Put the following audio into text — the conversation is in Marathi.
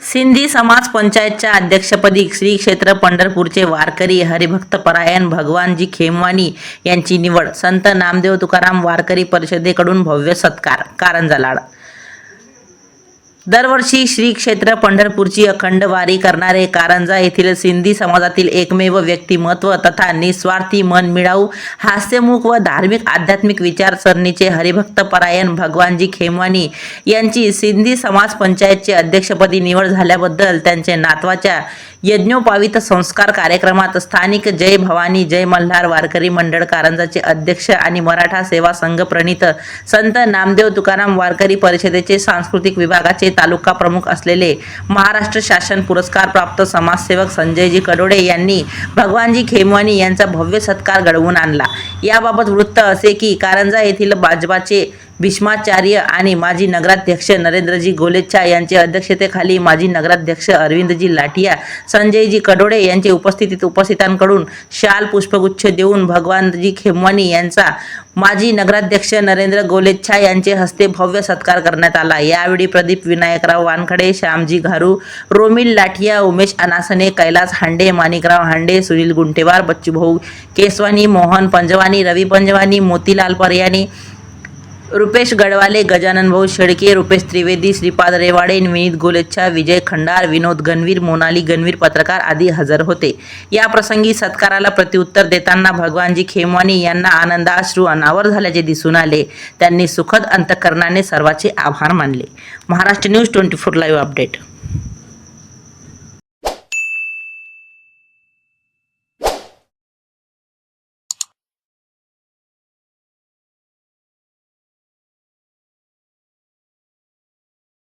सिंधी समाज पंचायतच्या अध्यक्षपदी श्री क्षेत्र पंढरपूरचे वारकरी हरिभक्तपरायण भगवानजी खेमवानी यांची निवड. संत नामदेव तुकाराम वारकरी परिषदेकडून भव्य सत्कार. कारंजा लाड. दरवर्षी श्री क्षेत्र पंढरपूरची अखंड वारी करणारे कारंजा येथील सिंधी समाजातील एकमेव व्यक्तिमत्व तथा निस्वार्थी मनमिळाऊ हास्यमुख व धार्मिक आध्यात्मिक विचारसरणीचे हरिभक्तपरायण भगवानजी खेमवानी यांची सिंधी समाज पंचायतचे अध्यक्षपदी निवड झाल्याबद्दल त्यांचे नातवाच्या यज्ञोपवीत संस्कार कार्यक्रमात स्थानिक जय भवानी जय मल्हार वारकरी मंडळ कारंजाचे अध्यक्ष आणि मराठा सेवा संघ प्रणीत संत नामदेव तुकाराम वारकरी परिषदेचे सांस्कृतिक विभागाचे तालुका प्रमुख असलेले महाराष्ट्र शासन पुरस्कार प्राप्त समाजसेवक संजयजी कडोडे यांनी भगवानजी खेमवानी यांचा भव्य सत्कार घडवून आणला. याबाबत वृत्त असे की कारंजा येथील भाजपाचे भीष्माचार्य आणि माजी नगराध्यक्ष नरेंद्रजी गोलेच्छा यांच्या अध्यक्षतेखाली माजी नगराध्यक्ष अरविंदजी लाठिया संजयजी कडोडे यांच्या उपस्थितीत उपस्थितांकडून शाल पुष्पगुच्छ देऊन भगवानजी खेमवानी यांचा माजी नगराध्यक्ष नरेंद्र गोलेच्छा यांचे हस्ते भव्य सत्कार करण्यात आला. यावेळी प्रदीप विनायकराव वानखडे, श्यामजी घारू, रोमिल लाठिया, उमेश अनासने, कैलास हांडे, माणिकराव हांडे, सुनील गुंटेवार, बच्चूभाऊ केसवानी, मोहन पंजवानी, रवी पंजवानी, मोतीलाल परयानी, रुपेश गडवाले, गजानन भाऊ शेळके, रुपेश त्रिवेदी, श्रीपाद रेवाडे, विनीत गोलेच्छा, विजय खंडार, विनोद गणवीर, मोनाली गणवीर पत्रकार आदी हजर होते. या प्रसंगी सत्काराला प्रत्युत्तर देताना भगवानजी खेमवानी यांना आनंदाश्रू अनावर झाल्याचे दिसून आले. त्यांनी सुखद अंतःकरणाने सर्वांचे आभार मानले. Maharashtra news 24 live update.